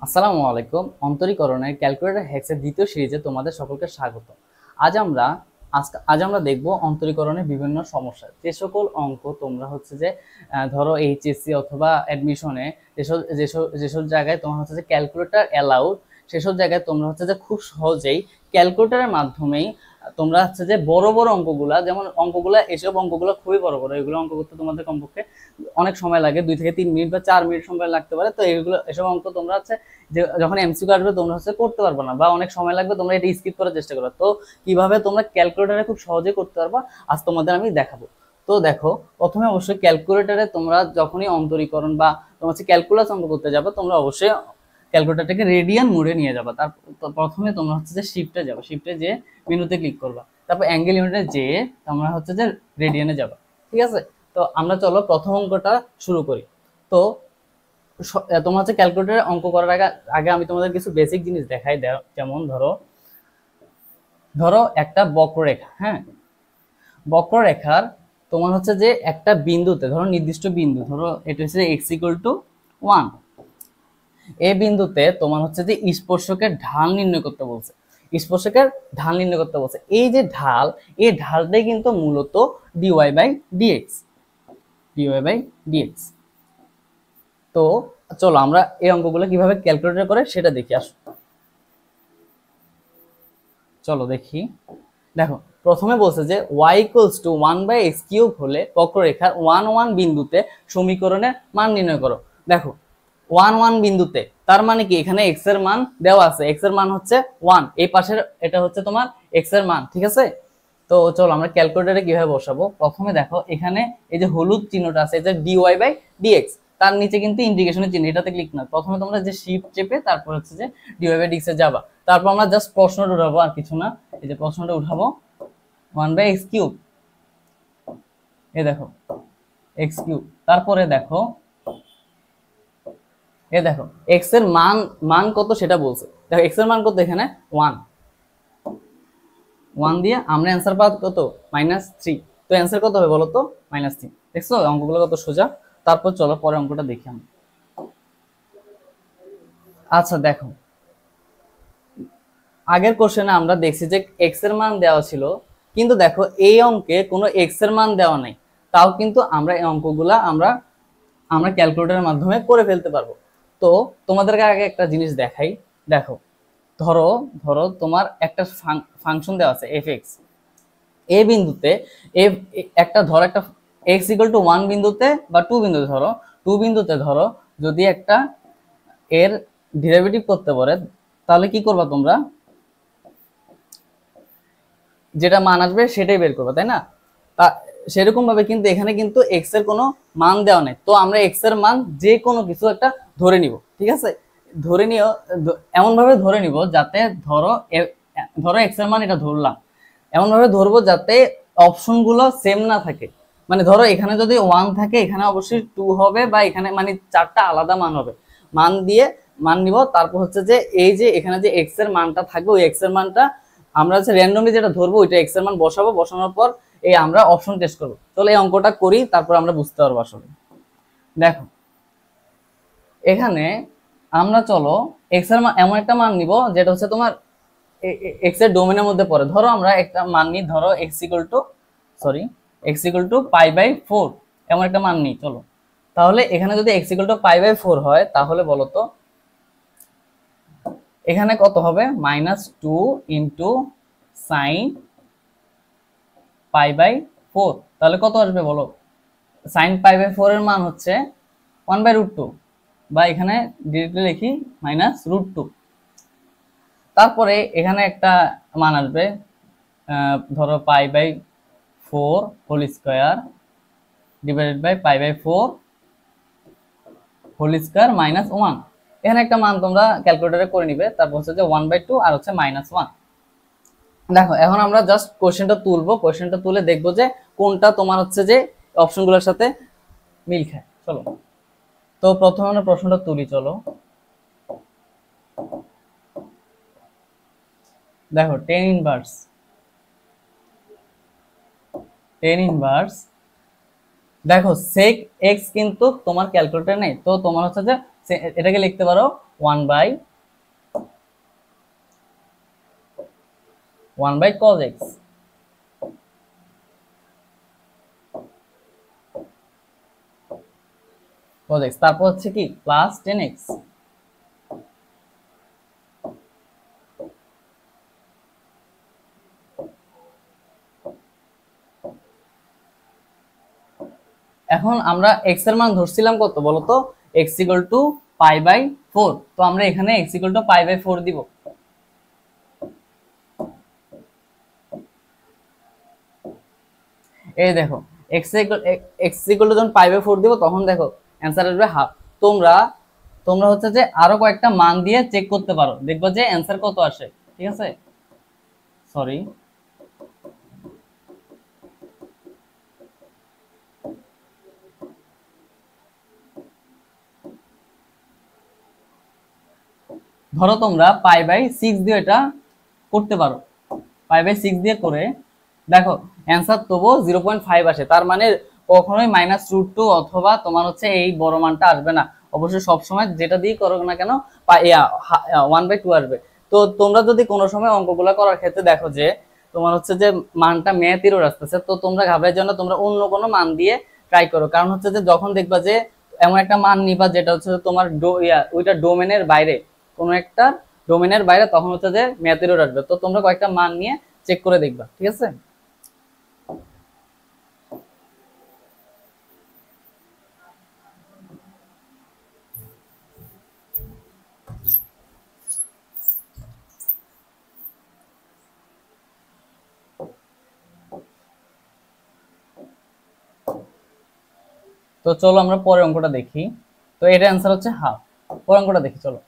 আসসালামু আলাইকুম। অন্তরীকরণের ক্যালকুলেটর হ্যাক্সের দ্বিতীয় সিরিজে তোমাদের সকলকে স্বাগত। আজ আমরা আজ আমরা দেখব অন্তরীকরণের বিভিন্ন সমস্যা। যে সকল অঙ্ক তোমরা হচ্ছে যে ধরো এইচএসসি অথবা অ্যাডমিশনে যেসব যেসব যেসব জায়গায় তোমার হচ্ছে যে ক্যালকুলেটর অ্যালাউড, সেসব জায়গায় তোমরা হচ্ছে যে খুব সহজেই ক্যালকুলেটরের মাধ্যমেই তোমরা হচ্ছে যে বড় বড় অঙ্কগুলা, যেমন অঙ্কগুলা, এসব অঙ্কগুলো খুবই বড় বড়, এগুলো অঙ্ক করতে তোমাদের কমপক্ষে অনেক সময় লাগে, 2 থেকে 3 মিনিট বা 4 মিনিট সময় লাগতে পারে। তো এসব অঙ্ক তোমরা হচ্ছে যে যখন এমসিকিউ আসবে তোমরা হচ্ছে করতে পারবে না বা অনেক সময় লাগবে, তোমরা এটা স্কিপ করার চেষ্টা করো। তো কিভাবে তোমরা ক্যালকুলেটরে খুব সহজে করতে পারবা আজ তোমাদের আমি দেখাবো। তো দেখো, প্রথমে অবশ্যই ক্যালকুলেটরে তোমরা যখনই অন্তরীকরণ বা তোমার হচ্ছে ক্যালকুলাস অঙ্ক করতে যাবে, তোমরা অবশ্যই ক্যালকুলেটরটাকে রেডিয়ান মোডে নিয়ে যাবা। তার প্রথমে তোমরা হচ্ছে যে শিফটে যাবে, শিফটে যে মেনুতে ক্লিক করবা, তারপর অ্যাঙ্গেল ইউনিটে যে তোমরা হচ্ছে যে রেডিয়ানে যাবা। ঠিক আছে, তো আমরা চলো প্রথম অঙ্কটা শুরু করি। তো তোমার হচ্ছে ক্যালকুলেটরে অঙ্ক করার আগে আগে আমি তোমাদের কিছু বেসিক জিনিস দেখাই। যেমন ধরো ধরো একটা বক্ররেখা, হ্যাঁ, বক্ররেখার তোমার হচ্ছে যে একটা বিন্দুতে, ধরো নির্দিষ্ট বিন্দু, ধরো এটা হচ্ছে x=1, এই বিন্দুতে তোমার হচ্ছে যে স্পর্শকের ঢাল নির্ণয় করতে বলছে। স্পর্শকের ঢাল নির্ণয় করতে বলছে। এই যে ঢাল, এই ঢালটাই কিন্তু মূলত dy/dx, dy/dx। তো চলো আমরা এই অঙ্কগুলো কিভাবে ক্যালকুলেট করে সেটা দেখি। আসো চলো দেখি। দেখো, প্রথমে বলছে যে y=1/x³ হলে বক্ররেখার 1 1 বিন্দুতে সমীকরণের মান নির্ণয় করো। দেখো, 1 1 বিন্দুতে, তার মানে কি এখানে x এর মান দেওয়া আছে, x এর মান হচ্ছে 1, এই পাশের এটা হচ্ছে তোমার x এর মান। ঠিক আছে, তো চলো আমরা ক্যালকুলেটরে কিভাবে বসাবো। প্রথমে দেখো, এখানে এই যে হলুদ চিহ্নটা আছে, এই যে dy/dx, তার নিচে কিন্তু ইন্টিগ্রেশনের চিহ্ন, এটাতে ক্লিক না। প্রথমে তোমরা যে শিফট চেপে তারপর হচ্ছে যে dy/dx এ যাবা। তারপর আমরা জাস্ট প্রশ্নটা উঠাবো, আর কিছু না। এই যে প্রশ্নটা উঠাবো 1/x³, এই দেখো x³। তারপরে দেখো, এই দেখো x এর মান মান কত সেটা বলছে। দেখো x এর মান কত, এখানে 1, 1 দিয়ে আমরা অ্যান্সার পাবো কত, -3। তো অ্যান্সার কত হবে বলো তো, -3। দেখছো অঙ্কগুলো কত সোজা। তারপর চলো পরে অঙ্কটা দেখি আমরা। আচ্ছা দেখো, আগের কোশ্চেনে আমরা দেখছি যে এক্স এর মান দেওয়া ছিল, কিন্তু দেখো এই অঙ্কে কোনো এক্স এর মান দেওয়া নাই। তাও কিন্তু আমরা এই অঙ্কগুলা আমরা আমরা ক্যালকুলেটরের মাধ্যমে করে ফেলতে পারবো। তো তোমাদেরকে আগে একটা জিনিস দেখাই। দেখো, ধরো ধরো তোমার একটা ফাংশন দেওয়া আছে f(x), এই বিন্দুতে এফ একটা, ধরো একটা x=1 বিন্দুতে বা 2 বিন্দুতে, ধরো 2 বিন্দুতে ধরো যদি একটা এর ডেরিভেটিভ করতে পারে, তাহলে কি করবা তোমরা, যেটা মান আসবে সেটাই বের করবো, তাই না? তা সেরকম ভাবে কিন্তু এখানে কিন্তু এক্স এর কোনো মান দেওয়া নেই। তো আমরা এক্স এর মান যে কোনো কিছু একটা ধরে নিব। ঠিক আছে, ধরে নিও, এমন ভাবে ধরে নিব যাতে ধরো ধরো এক্স এর মান এটা ধরলাম, এমন ভাবে ধরবো যাতে অপশনগুলো সেম না থাকে। মানে ধরো এখানে যদি 1 থাকে, এখানে অবশ্যই 2 হবে, বা এখানে মানে 4টা আলাদা মান হবে। মান দিয়ে মান নিব, তারপর হচ্ছে যে এই যে এখানে যে এক্স এর মানটা থাকবে, ওই এক্স এর মানটা আমরা হচ্ছে র্যান্ডমলি যেটা ধরবো ওইটা এক্স এর মান বসাবো, বসানোর পর এই আমরা অপশন টেস্ট করবো। চলো এই অঙ্কটা করি, তারপর আমরা বুঝতে পারবো আসলে। দেখো, এখানে আমরা চলো এক্স এর মান এমন একটা মান নিব যেটা হচ্ছে তোমার এক্স এর ডোমেনের মধ্যে পড়ে। ধরো আমরা একটা মান নিই, ধরো x=π/4, এমন একটা মান নিই। চলো, তাহলে এখানে যদি x=π/4 হয়, তাহলে বলো তো এখানে কত হবে, -2 ইন্টু সাইন π/4, তাহলে কত আসবে বলো। সাইন π/4 এর মান হচ্ছে 1/√2, বা এখানে ডিরেক্টলি লিখি -√2। তারপরে এখানে একটা মান আসবে, ধরো π/4 whole square divided by π/4 whole square -1। এখানে একটা মান তোমরা ক্যালকুলেটরে করে নিবে, তারপর হচ্ছে যে 1/2 আর হচ্ছে -1। দেখো, এখন আমরা জাস্ট কোশ্চেনটা তুলবো, কোশ্চেনটা তুলে দেখবো যে কোনটা তোমার হচ্ছে যে অপশনগুলোর সাথে মিল খায়। চলো, তো প্রথমে আমরা প্রশ্নটা তুলি। চলো দেখো, tan ইনভার্স, দেখো sec x কিন্তু তোমার ক্যালকুলেটরে নেই, তো তোমার হচ্ছে যে এটাকে লিখতে পারো 1 বাই cos x, তারপর হচ্ছে কি প্লাস 10x। এখন আমরা x এর মান ধরছিলাম কত বলো তো, x ইকুয়াল টু π/4। তো আমরা এখানে x ইকুয়াল টু π/4 দিব। এই দেখো x ইকুয়াল টু যখন π/4 দিব তখন দেখো অ্যানসার আসবে হাফ। তোমরা তোমরা হচ্ছে যে আরো কয়েকটা মান দিয়ে চেক করতে পারো, দেখবা যে অ্যানসার কত আসে। ঠিক আছে, সরি ধরো তোমরা π/6 দিয়ে এটা করতে পারো, π/6 দিয়ে করে দেখো অ্যানসার তবুও 0.5 আসে। তার মানে কখনোই -√2 অথবা তোমার হচ্ছে এই বড় মানটা আসবে না। অবশ্যই সবসময় যেটা দিয়ে করো না কেন 1/2 আসবে। তো তোমরা যদি কোনো সময় অঙ্কগুলো করার ক্ষেত্রে দেখো যে তোমার হচ্ছে যে মানটা ম্যাথ এরর আসতেছে, তো তোমরা ঘাবড়ার জন্য তোমরা অন্য কোনো মান দিয়ে ট্রাই করো। কারণ হচ্ছে যে যখন দেখবা যে এমন একটা মান নিবা যেটা হচ্ছে তোমার ওইটা ডোমেনের বাইরে, কোনো একটা ডোমেনের বাইরে, তখন হচ্ছে যে ম্যাথ এরর আসবে। তো তোমরা কয়েকটা মান নিয়ে চেক করে দেখবা। ঠিক আছে, তো চলো আমরা পরের অঙ্কটা দেখি। তো এটা অ্যান্সার হচ্ছে হাফ। পরের অঙ্কটা দেখি চলো।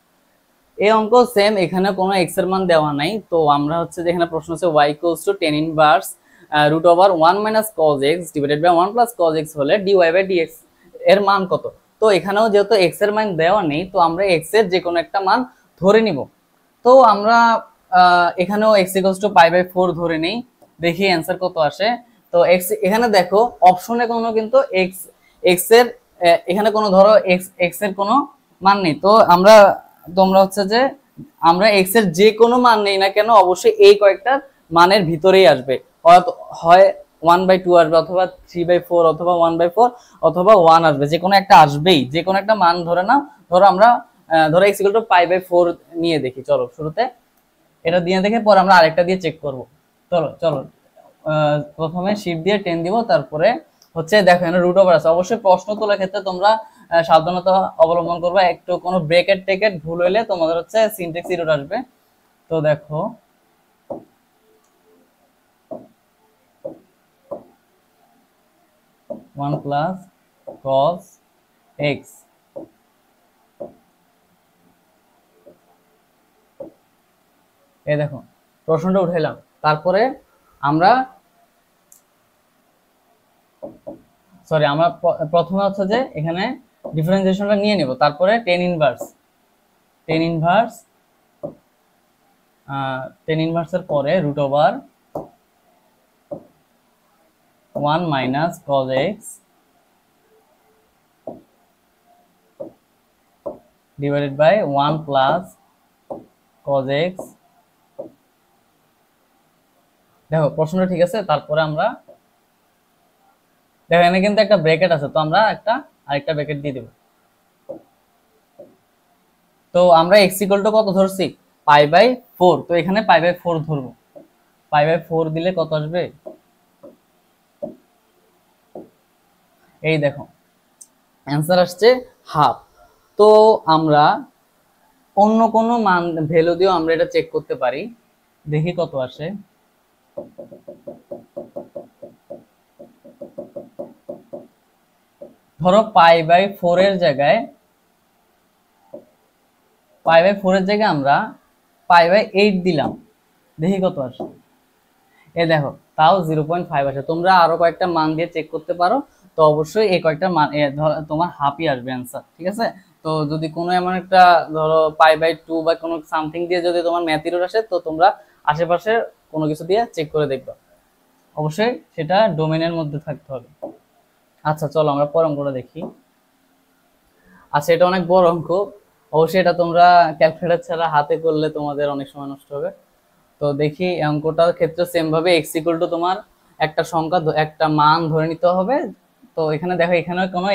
এই অঙ্ক সেম, এখানে কোনো এক্স এর মান দেওয়া নাই। তো আমরা হচ্ছে যে এখানে প্রশ্ন হচ্ছে y equals to tan inverse √1 - cos x divided by 1 + cos x হলে dy/dx এর মান কত। তো এখানেও যেহেতু x এর মান দেওয়া নেই, তো আমরা x এর যে কোনো একটা মান ধরে নিব। তো আমরা এখানেও x ইকুয়ালস টু π/4 ধরে নেই, দেখি অ্যান্সার কত আসে। তো x এখানে দেখো অপশনে কোনো কিন্তু x এর এখানে কোনো ধরো x এর কোনো মান নেই। তো তোমরা হচ্ছে যে আমরা x এর যে কোনো মান নেই না কেন অবশ্যই এই কয়েকটা মানের ভিতরেই আসবে। হয় 1/2 আসবে, অথবা 3/4, অথবা 1/4, অথবা 1 আসবে। যে কোনো একটা আসবেই, যে কোনো একটা মান ধরে নাও। ধরো আমরা ধরো x ইকুয়াল টু π/4 নিয়ে দেখি। চলো শুরুতে এটা দিয়ে দেখে পরে আমরা আরেকটা দিয়ে চেক করব। চলো চলো প্রথমে শিফট দিয়ে 10 দিব, তারপরে হচ্ছে দেখো এখানে √ওভার আছে। অবশ্যই প্রশ্ন তোলার ক্ষেত্রে তোমরা সাবধানতা অবলম্বন করবা। একটু কোনো ব্রেকেট টেকেট ভুল হইলে তোমাদের হচ্ছে সিনট্যাক্স এরর আসবে। তো দেখো ওয়ান প্লাস cos x, এই দেখো প্রশ্নটা উঠাইলাম। তারপরে আমরা আমরা প্রথমে হচ্ছে যে এখানে ডিফারেন্সিয়েশনটা নিয়ে নেব, তারপরে tan ইনভার্সের পরে √1 - cos x divided by 1 + cos x। দেখো প্রশ্নটা ঠিক আছে। তারপরে আমরা দেখো এখানে কিন্তু একটা ব্র্যাকেট আছে, তো আমরা আরেকটা ব্র্যাকেট দিয়ে দেব। তো আমরা x ইকুয়াল টু কত ধরছি, π/4। তো এখানে π/4 ধরবো। π/4 দিলে কত আসবে, এই দেখো অ্যান্সার আসছে হাফ। তো আমরা অন্য কোনো মান ভ্যালু দিয়েও আমরা এটা চেক করতে পারি, দেখি কত আসে। ধরো π/4 এর জায়গায় আমরা π/8 দিলাম, দেখি কত আসে। এই দেখো তাও 0.5 আসে। তোমরা আরো কয়েকটা মান দিয়ে চেক করতে পারো। তো অবশ্যই এই কয়েকটা মান তোমার হাফই আসবে অ্যান্সার। ঠিক আছে, তো যদি কোনো এমন একটা ধরো π/2 বা কোনো সামথিং দিয়ে যদি তোমার ম্যাথ এরর আসে, তো তোমরা আশেপাশের কোনো কিছু দিয়ে চেক করে দেখবা। অবশ্যই সেটা ডোমেনের মধ্যে থাকতে হবে। আচ্ছা চলো আমরা পরের অঙ্কটা দেখি। আচ্ছা, এটা অনেক বড় অঙ্ক, অবশ্যই এটা তোমরা ক্যালকুলেটর ছাড়া হাতে করলে তোমাদের অনেক সময় নষ্ট হবে। তো দেখি এই অঙ্কটার ক্ষেত্রে সেম ভাবে এক্স ইকুয়াল টু তোমার একটা সংখ্যা একটা মান ধরে নিতে হবে। তো এখানে দেখো এখানেও কোনো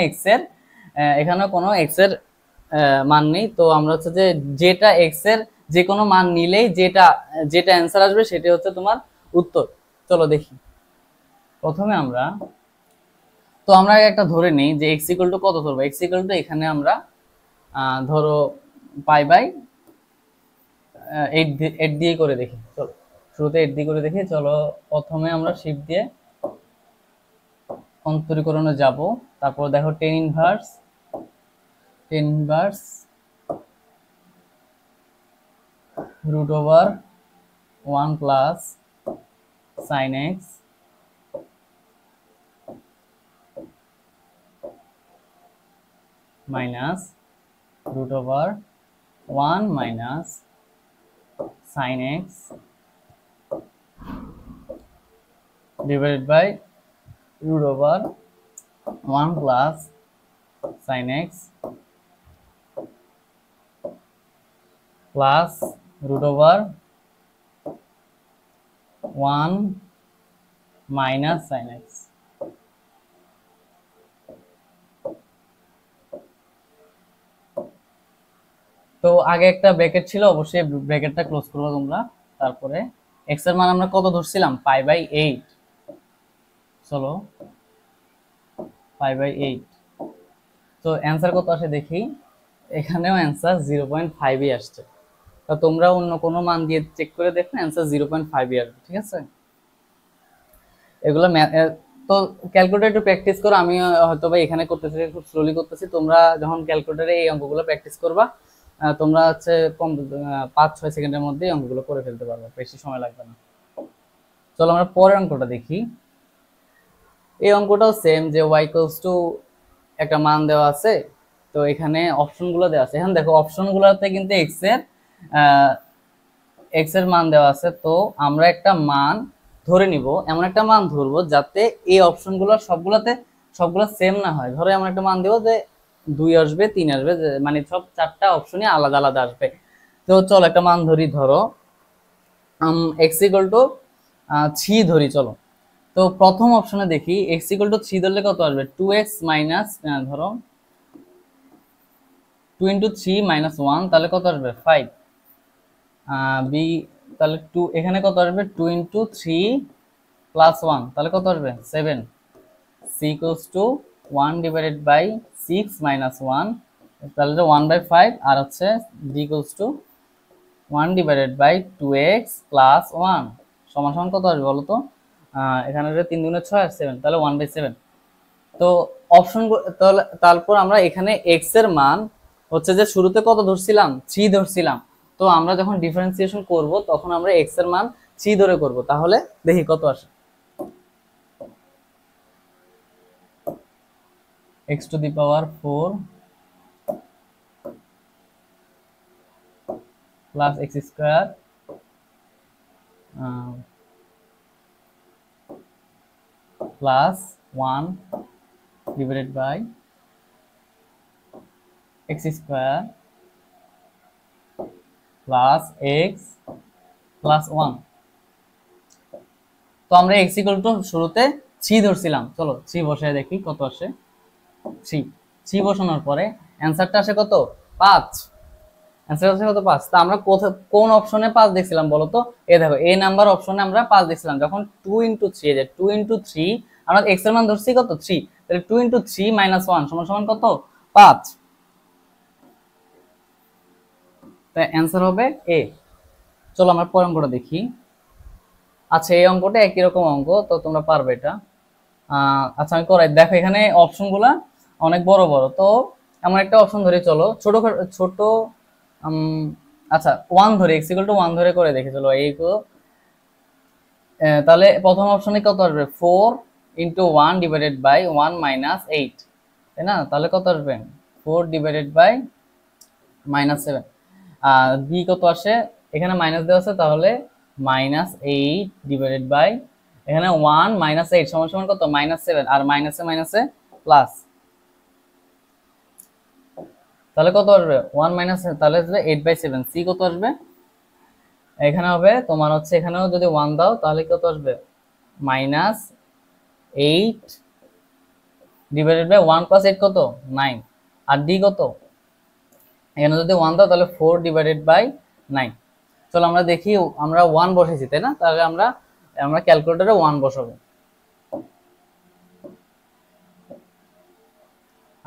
এক্স এর মান নেই। তো আমরা হচ্ছে যে যেটা এক্স এর যে কোনো মান নিলেই যেটা যেটা অ্যান্সার আসবে সেটা হচ্ছে তোমার উত্তর। চলো দেখি প্রথমে আমরা, তো আমরা একটা ধরে নিই যে এক্স ইকুয়াল টু কত ধরবো। এক্স ইকুয়াল টু এখানে আমরা ধরো পাই বাই 8 দিয়ে করে দেখি। চলো শুরুতে 8 দিয়ে করে দেখি। চলো প্রথমে আমরা শিফট দিয়ে অন্তরীকরণে যাব। তারপর দেখো tan inverse root over 1 plus sine x minus root over 1 minus sine x divided by root over 1 plus sin x plus root over 1 minus sin x। তো আগে একটা ব্র্যাকেট ছিল, অবশ্যই ব্র্যাকেটটা ক্লোজ করবো তোমরা। তারপরে x এর মান আমরা কত ধরছিলাম, পাই বাই 8। চলো পাই বাই 8। তো অ্যান্সার কত আসে দেখি। এখানেও অ্যান্সার 0.5 আসছে। তো তোমরা অন্য কোনো মান দিয়ে চেক করে দেখো, অ্যান্সার 0.5 আসবে। ঠিক আছে, এগুলো তো ক্যালকুলেটর একটু প্র্যাকটিস করো। আমি হয়তো বা এখানে করতেছি, খুব স্লোলি করতেছি। তোমরা যখন ক্যালকুলেটরে এই অঙ্কগুলো প্র্যাকটিস করবা, তোমরা হচ্ছে কম 5-6 সেকেন্ডের মধ্যে অঙ্কগুলো করে ফেলতে পারবে, বেশি সময় লাগবে না। চলো আমরা পরের অঙ্কটা দেখি। এই অঙ্কটাও সেম, যে y ইকুয়ালস টু একটা মান দেওয়া আছে। তো এখানে অপশনগুলো দেওয়া আছে। এখন দেখো অপশনগুলোতে কিন্তু এক্স এর মান দেওয়া আছে। তো আমরা একটা মান ধরে নিব, এমন একটা মান ধরবো যাতে এই অপশনগুলো সবগুলো সেম না হয়। ধরো এমন একটা মান দেব যে 2 আসবে, 3 আসবে, মানে সব 4টা অপশনই আলাদা আলাদা আসবে। তো চলো একটা মান ধরি, ধরো এক্স ইকুয়াল টু 3 ধরি। চলো তো প্রথম অপশনে দেখি এক্স ইকুয়াল টু 3 ধরলে কত আসবে, 2x মাইনাস ধরো 2 ইন্টু 3 মাইনাস 1, তাহলে কত আসবে 5। বি তাহলে 2 এখানে কত আসবে, 2 ইন্টু 3 প্লাস 1, তাহলে কত আসবে 7। C equals to 1 divided by 6 minus 1, তাহলে 1/5। আর হচ্ছে B equals to 1 divided by 2x plus 1 সমান সমান কত আসবে বলো তো। এখানে 3 দুগুণে 6 আর 7, তাহলে 1/7। তো অপশন, তারপর আমরা এখানে এক্স এর মান হচ্ছে যে শুরুতে কত ধরছিলাম, 3 ধরছিলাম। তো আমরা যখন ডিফারেন্সিয়েশন করব তখন আমরা এক্স এর মান 3 ধরে করব। তাহলে দেখি কত আসে। x to the power 4 plus x square plus 1 divided by x square plus x plus 1। তো আমরা x ইকুয়াল টু শুরুতে 3 ধরছিলাম। চলো 3 বসায় দেখি কত আসে। 3 বসানোর পরে অ্যান্সারটা আসে কত, 5। অ্যান্সার আসে কত, 5। তা আমরা কোন অপশনে 5 দেখছিলাম বলো তো। এই দেখো এই নাম্বার অপশনে আমরা 5 দেখছিলাম যখন 2 ইনটু 3, এই যে 2 ইনটু 3 আমরা x এর মান ধরছি কত, 3। তাহলে 2 ইনটু 3 মাইনাস 1 সমান সমান কত, 5। তাই অ্যান্সার হবে এ। চলো আমরা পরের অঙ্কটা দেখি। আচ্ছা এই অঙ্কটা একই রকম অঙ্ক, তো তোমরা পারবে এটা। আচ্ছা আমি করাই, দেখো এখানে অপশনগুলা অনেক বড় বড়। তো এমন একটা অপশন ধরে, চলো ছোট ছোট আচ্ছা 1 ধরে, x ইকুয়াল টু 1 ধরে করে দেখি। চলো এই তাহলে প্রথম অপশনে কত আসবে, 4 ইন্টু 1 ডিভাইডেড বাই 1 মাইনাস 8, তাই না। তাহলে কত আসবে 4 ডিভাইডেড বাই মাইনাস 7। বি কত আসে, এখানে মাইনাস দেওয়া আছে, তাহলে মাইনাস 8 ডিভাইডেড বাই এখানে 1 মাইনাস 8 সমান সমান কত, মাইনাস 7। আর মাইনাসে মাইনাসে প্লাস। তাহলে কত আসবে 1 মাইনাস, তাহলে 8/7। সি কত আসবে এখানে হবে তোমার হচ্ছে, এখানেও যদি 1 দাও তাহলে কত আসবে -8 ডিভাইডেড বাই 1 + 8 কত 9। আর ডি কত, এখানে যদি 1 দাও তাহলে 4 ডিভাইডেড বাই 9। চলো আমরা দেখি, আমরা 1 বসেছি তাই না, তাহলে আমরা আমরা ক্যালকুলেটরে 1 বসাবো।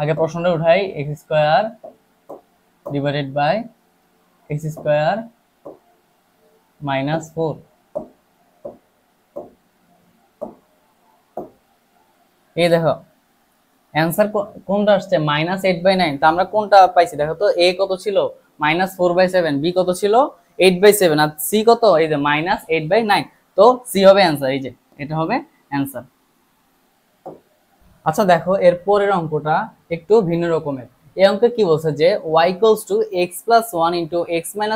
আগে প্রশ্নটা উঠাই, x² ডিভাইডেড বাই x² -4। এই দেখো অ্যান্সার কোনটা আসছে -8/9। তো আমরা কোনটা পাইছি দেখো তো, এ কত ছিল -4/7, বি কত ছিল 8/7, আর সি কত এই যে -8/9। তো সি হবে অ্যান্সার, এই যে এটা হবে অ্যান্সার। আচ্ছা দেখো এর পরের অঙ্কটা একটু ভিন্ন রকমের। এই অঙ্কে কি বলছে যে y = x + 1 * x - 1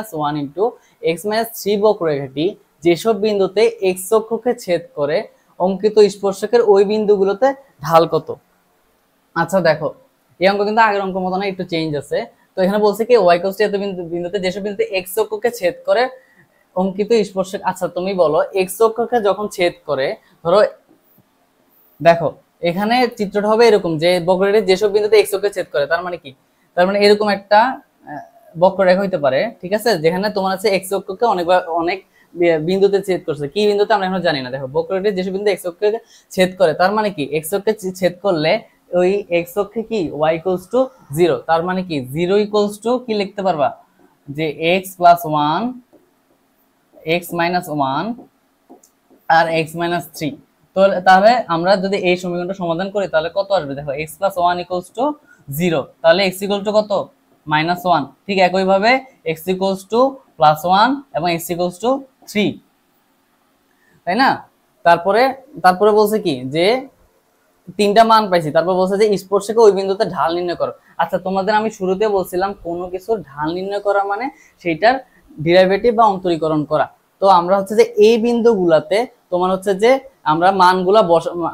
* x - 3 বক্ররেখাটি যেসব বিন্দুতে x অক্ষকে ছেদ করে অঙ্কিত স্পর্শকের ওই বিন্দুগুলোতে ঢাল কত। আচ্ছা দেখো এই অঙ্ক কিন্তু আগের অঙ্ক মতো না, একটু চেঞ্জ আছে। তো এখানে বলছে কি y = এত বিন্দুতে যেসব বিন্দুতে x অক্ষকে ছেদ করে অঙ্কিত স্পর্শক। আচ্ছা তুমি বলো x অক্ষকে যখন ছেদ করে, ধরো দেখো এখানে চিত্রটা হবে এরকম যে বক্ররেখাটি যেসব বিন্দুতে x অক্ষকে ছেদ করে, তার মানে কি, তার মানে এরকম একটা বক্ররেখা হইতে পারে, ঠিক আছে, যেখানে তোমার আছে x অক্ষকে অনেক বিন্দুতে ছেদ করছে। কি বিন্দুতে আমরা এখনো জানি না। দেখো বক্ররেখাটি যেসব বিন্দু x অক্ষকে ছেদ করে, তার মানে কি x অক্ষকে ছেদ করলে ওই x অক্ষে কি y = 0, তার মানে কি 0 = কি লিখতে পারবা যে x + 1 x - 1 আর x - 3। তো তাহলে আমরা যদি এই সমীকরণটা সমাধান করি তাহলে কত আসবে দেখো, x + 1 = 0, তাহলে x = কত -1। ঠিক একই ভাবে x = +1 এবং x = 3, তাই না। তারপরে তারপরে বলছে কি যে তিনটা মান পাইছি, তারপর বলছে যে স্পর্শকে ওই বিন্দুতে ঢাল নির্ণয় করো। আচ্ছা তোমাদের আমি শুরুতে বলছিলাম কোনো কিছুর ঢাল নির্ণয় করা মানে সেইটার ডেরিভেটিভ বা অন্তরীকরণ করা। তো আমরা হচ্ছে যে এই বিন্দুগুলাতে তোমার হচ্ছে যে আমরা মানগুলা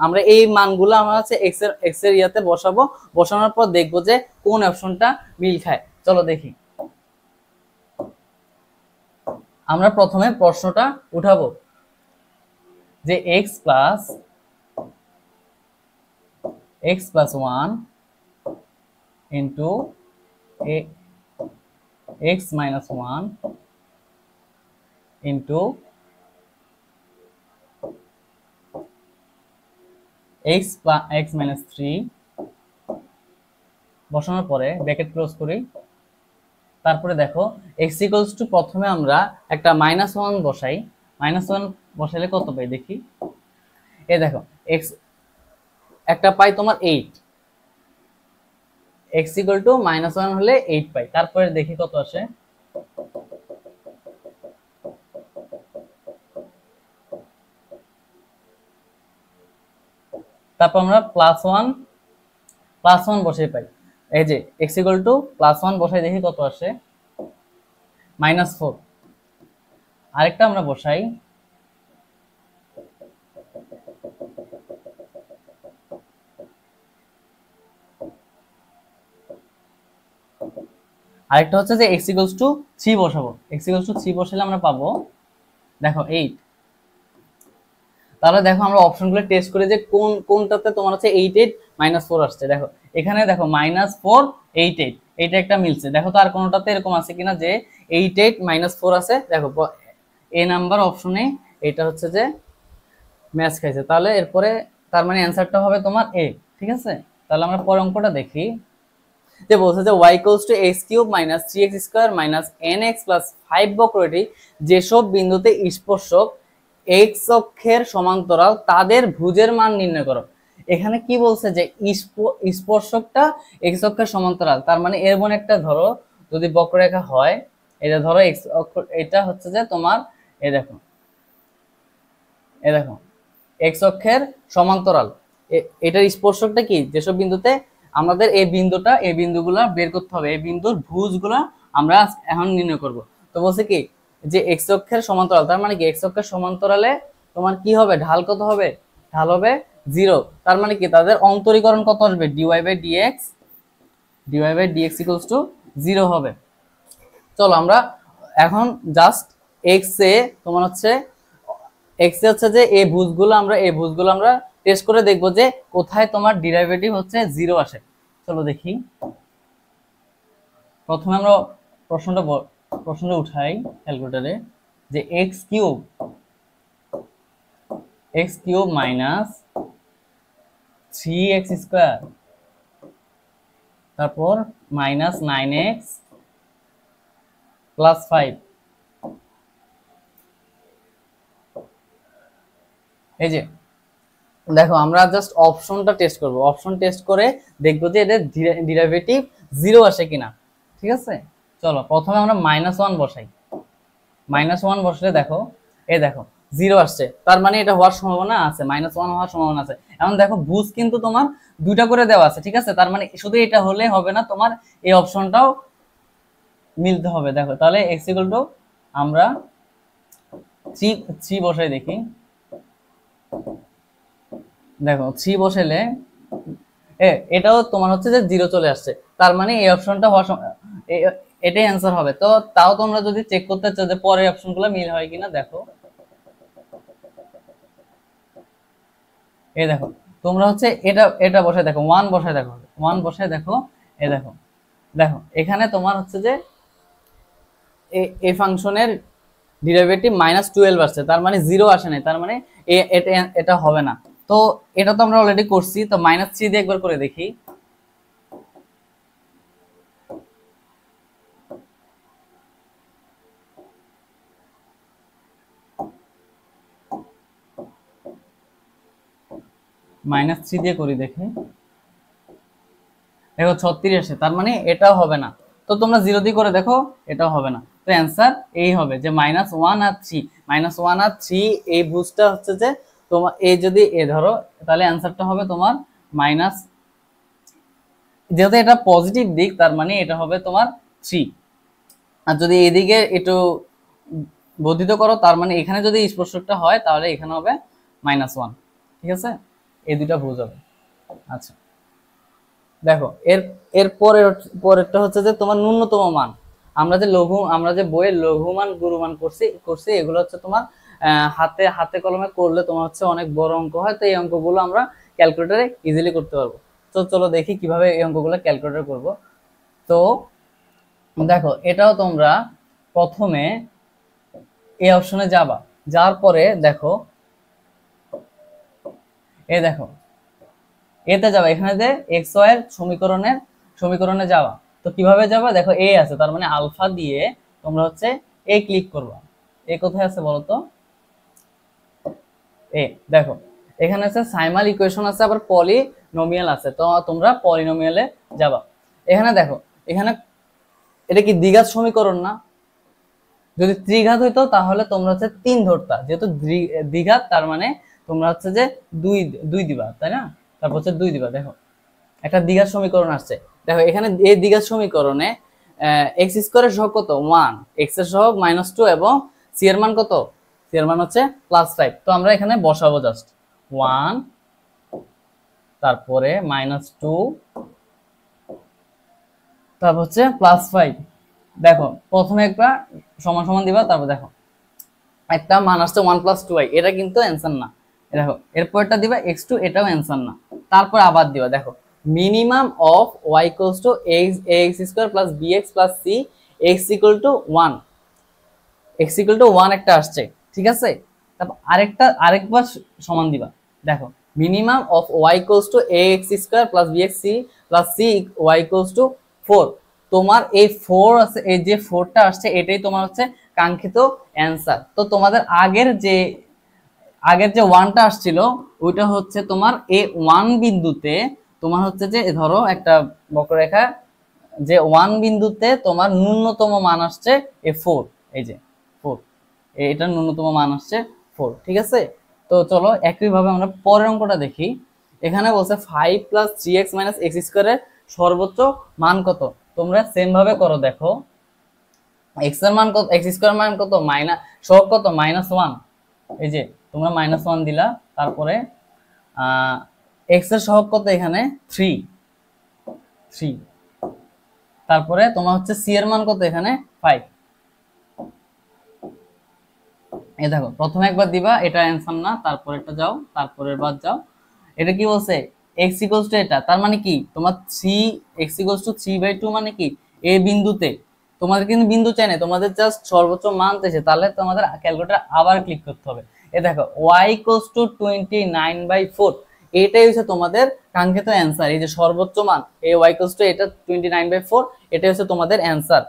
আমরা এই মানগুলা আমরা হচ্ছে x এর ইয়াতে বসাবো, বসানোর পর দেখবো যে কোন অপশনটা মিল খায়। চলো দেখি, আমরা প্রথমে প্রশ্নটা উঠাবো যে x + 1 into x - 1 into x - 3 বসানোর পরে ব্র্যাকেট ক্লোজ করি। তারপরে দেখো x = প্রথমে আমরা একটা -1 বসাই, -1 বসাইলে কত পাই দেখি। এই দেখো x একটা পাই তোমার 8, x = -1 হলে 8 পাই। তারপরে দেখি কত আসে, তারপর আমরা +1 বসাই পাই। এই যে x = +1 বসাই দেখি কত আসে -4। আরেকটা আমরা বসাই, আরেকটা হচ্ছে যে x = 3 বসাবো। x = 3 বসালে আমরা পাবো দেখো 8। তাহলে দেখো আমরা অপশনগুলো টেস্ট করে যে কোনটাতে তোমার হচ্ছে 8 -4 আসছে। দেখো এখানে দেখো -4 8 এটা একটা মিলছে। দেখো তো আর কোনটাতে এরকম আছে কিনা যে 8 -4 আছে। দেখো এ নাম্বার অপশনে এটা হচ্ছে যে ম্যাচ খাইছে। তাহলে এরপরে তার মানে অ্যান্সারটা হবে তোমার এ, ঠিক আছে। তাহলে আমরা পরের অঙ্কটা দেখি, যে বলছে যে y = x³ - 3x² - nx + 5 বক্ররেখাটি যেসব বিন্দুতে স্পর্শক x অক্ষের সমান্তরাল তাদের ভুজের মান নির্ণয় করো। এখানে কি বলছে যে স্পর্শকটা x অক্ষের সমান্তরাল, তার মানে এর মনে একটা ধরো যদি বক্ররেখা হয়, এটা ধরো x অক্ষ, এটা হচ্ছে যে তোমার এই দেখো x অক্ষের সমান্তরাল, এটার স্পর্শকটা কি যেসব বিন্দুতে আমাদের এই বিন্দুগুলা বের করতে হবে, এই বিন্দুর ভুজগুলা আমরা এখন নির্ণয় করব। তো বলছে কি যে x অক্ষের সমান্তরাল, তার মানে কি x অক্ষের সমান্তরালে তোমার কি হবে ঢাল কত হবে, ঢাল হবে 0। তার মানে কি তাদের অন্তরীকরণ কত আসবে dy/dx = 0 হবে। চলো আমরা এখন জাস্ট এক্স এ তোমার হচ্ছে এক্স এ হচ্ছে যে এই ভুজগুলো আমরা টেস্ট করে দেখবো যে কোথায় তোমার ডেরিভেটিভ হচ্ছে 0 আসে। চলো দেখি। প্রথমে আমরা প্রশ্নটা উঠাই ক্যালকুলেটরে, যে এক্স কিউব মাইনাস 3x² তারপর মাইনাস 9x প্লাস 5। এই যে দেখো আমরা জাস্ট অপশনটা টেস্ট করব, অপশন টেস্ট করে দেখবো যে এদের ডেরিভেটিভ 0 আসে কিনা। ঠিক আছে, চলো প্রথমে আমরা -1 বসাই। -1 বসলে দেখো, দেখো 0 আসছে, তার মানে এটা হওয়ার সম্ভাবনা আছে, -1 হওয়ার সম্ভাবনা আছে। এখন দেখো ভুজ কিন্তু তোমার দুইটা করে দেওয়া আছে, ঠিক আছে, তার মানে শুধু এটা হলে হবে না, তোমার এই অপশনটাও মিলতে হবে। দেখো তাহলে x = আমরা 3 বসাই দেখি। দেখো 3 বসাইলে এটাও তোমার হচ্ছে যে 0 চলে আসছে, তার মানে এই অপশনটা হওয়ার এটাই অ্যান্সার হবে। তো তাও তোমরা যদি চেক করতে চাও যে পরের অপশনগুলো মিল হয় কিনা, দেখো এই দেখো তোমরা হচ্ছে এটা বসায় দেখো, 1 বসায় দেখো, 1 বসায় দেখো, দেখো দেখো এখানে তোমার হচ্ছে যে এই ফাংশনের ডেরিভেটিভ -12 আসছে, তার মানে 0 আসে নাই, তার মানে এটা হবে না। তো এটা তো আমরা অলরেডি করছি, তো -3 দিয়ে একবার করে দেখি। -3 দিয়ে করি দেখি, দেখো 36 আসে, তার মানে এটাও হবে না। তো তোমরা 0 দিয়ে করে দেখো, এটাও হবে না। তো অ্যান্সার এই হবে যে -1 আর 3, -1 আর 3 এই ভুজটা হচ্ছে যে তোমার এই যদি ধরো, তাহলে অ্যান্সারটা হবে তোমার মাইনাস, যেহেতু এটা পজিটিভ দিক তার মানে এটা হবে তোমার 3। আর যদি এদিকে একটু বর্ধিত করো, তার মানে এখানে যদি স্পর্শকটা হয় তাহলে এখানে হবে -1। ঠিক আছে, এই দুইটা ভুজ হবে। আচ্ছা দেখো এর পরেরটা হচ্ছে যে তোমার ন্যূনতম মান। আমরা যে বইয়ের লঘুমান গুরুমান করছি এগুলো হচ্ছে তোমার হাতে কলমে করলে তোমার হচ্ছে অনেক বড় অঙ্ক হয়, তো এই অঙ্কগুলো আমরা ক্যালকুলেটরে ইজিলি করতে পারবো। তো চলো দেখি কিভাবে এই অঙ্কগুলো ক্যালকুলেটর করব। তো দেখো এটাও তোমরা প্রথমে এই অপশনে যাবা, যাওয়ার পরে দেখো দেখো এতে যাবা, এখানে যে এক্স ওয়াই এর সমীকরণে যাওয়া। তো কিভাবে যাবা, দেখো এ আছে, তার মানে আলফা দিয়ে তোমরা হচ্ছে এ ক্লিক করবা। এ কোথায় আছে বলো তো, দেখো এখানে আছে সাইমাল ইকুয়েশন আছে, আবার পলিনোমিয়াল আছে, তো তোমরা পলিনোমিয়ালে যাবা। এখানে দেখো, এখানে এটা কি দ্বিঘাত সমীকরণ না? যদি ত্রিঘাত হইতো তাহলে তোমরা হচ্ছে 3 ধরতা, যেহেতু দ্বিঘাত তার মানে তোমরা হচ্ছে যে 2 দিবা, তাই না? তারপর হচ্ছে 2 দিবা। দেখো একটা দ্বিঘাত সমীকরণ আসছে, দেখো এখানে এই দ্বিঘাত সমীকরণে x² এর সহগ কত 1, x এর সহগ -2 এবং c এর মান কত, c এর মান হচ্ছে +5। তো আমরা এখানে বসাবো জাস্ট 1, তারপরে -2, তারপর হচ্ছে +5। দেখো প্রথমে একটা সমান সমান দিবা, তারপর দেখো একটা মান আসছে 1 + 2i, এটা কিন্তু অ্যান্সার না। দেখো এরপরটা দিবা x2, এটাও অ্যান্সার না। তারপর আবার দিবা, দেখো minimum of y = ax² + bx + c x = 1, x = 1 একটা আসছে, ঠিক আছে। তারপর আরেকবার সমান দিবা, দেখো minimum of y = ax² + bx c + c y = 4। তোমার এই 4 আছে, এই যে 4টা আসছে এটাই তোমার হচ্ছে কাঙ্ক্ষিত অ্যান্সার। তো তোমাদের আগের যে 1টা আসছিল ওইটা হচ্ছে তোমার এই 1 বিন্দুতে তোমার হচ্ছে যে ধরো একটা বক্ররেখা, যে 1 বিন্দুতে তোমার ন্যূনতম মান আসছে এই 4, এই যে 4, এটা ন্যূনতম মান আসছে 4। ঠিক আছে, তো চলো একইভাবে আমরা পরের অঙ্কটা দেখি। এখানে বলছে 5 + 3x - x² এর সর্বোচ্চ মান কত। তোমরা সেম ভাবে করো, দেখো x এর মান কত, x² এর মান কত, সহগ কত -1, এই যে তোমরা -1 দিলা, তারপরে x এর সহগ কত এখানে 3, তারপরে তোমার হচ্ছে সি এর মান কত এখানে 5। এই দেখো প্রথমে একবার দিবা, এটা অ্যান্সার না, তারপর এটা যাও, তারপরের বার যাও। এটা কি বলছে, x ইকুয়ালস টু এটা, তার মানে কি তোমার 3 x ইকুয়ালস টু 3/2 মানে কি এই বিন্দুতে তোমাদের কিন্তু বিন্দু চাই না, তোমাদের জাস্ট সর্বোচ্চ মান চাইছে, তাহলে তোমাদের ক্যালকুলেটর আবার ক্লিক করতে হবে। এই দেখো y ইকুয়ালস টু 29/4, এটাই হচ্ছে তোমাদের কাঙ্ক্ষিত অ্যান্সার। এই যে সর্বোচ্চ মান এই y ইকুয়ালস টু এটা 29/4, এটাই হচ্ছে তোমাদের অ্যান্সার।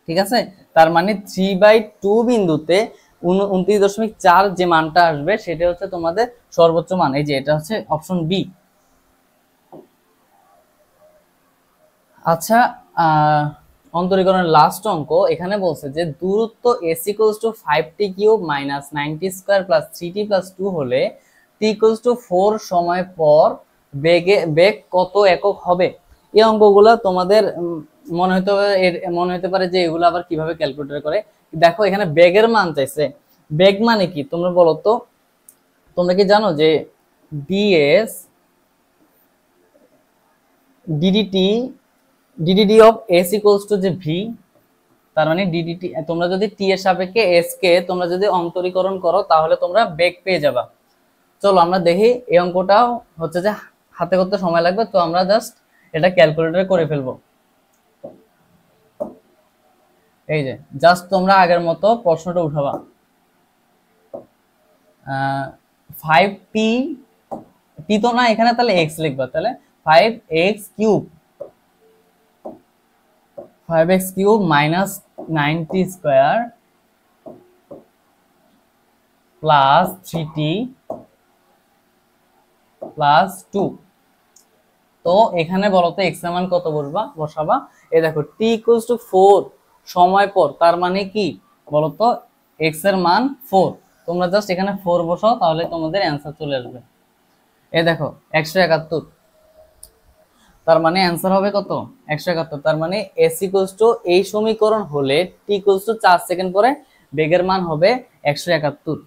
ঠিক আছে, তার মানে 3/2 বিন্দুতে 29.4 যে মানটা আসবে সেটা হচ্ছে তোমাদের সর্বোচ্চ মান। এই যে এটা হচ্ছে অপশন বি। আচ্ছা, অন্তরীকরণের লাস্ট অঙ্ক এখানে বলছে যে দূরত্ব s equals to 5t³ minus 9t square plus 3t plus 2 হলে t ইকুয়ালস টু 4 সময় পর বেগ কত একক হবে। এই অঙ্কগুলো তোমাদের মনে হতে পারে যে এগুলো আবার কিভাবে ক্যালকুলেটর করে। দেখো এখানে বেগের মান চাইছে, বেগ মানে কি তোমরা বলো তো, তোমরা কি জানো যে ds ddt of s equals to যে v, তার মানে ddt, তোমরা যদি t এর সাপেক্ষে s কে তোমরা যদি অন্তরীকরণ করো তাহলে তোমরা বেগ পেয়ে যাবা। চলো আমরা দেখি, এই অঙ্কটাও হচ্ছে যে হাতে করতে সময় লাগবে, তো আমরা জাস্ট এটা ক্যালকুলেটরে করে ফেলবো। এই যে জাস্ট তোমরা আগের মতো প্রশ্নটা উঠাবা, 5p p তো না এখানে, তাহলে x লিখবা, তাহলে 5x³ minus 9t square plus 3t plus 2। তো এখানে বলো তো x এর মান কত বসাবা। এই দেখো t ইকুয়ালস টু 4 সময় পর, তার মানে কি বলো তো x এর মান 4, তোমরা জাস্ট এখানে 4 বসাও তাহলে তোমাদের অ্যান্সার চলে আসবে। এই দেখো 171, তার মানে অ্যান্সার হবে কত 171। তার মানে s ইকুয়ালস টু এই সমীকরণ হলে t ইকুয়ালস টু 4 সেকেন্ড পরে বেগের মান হবে 171।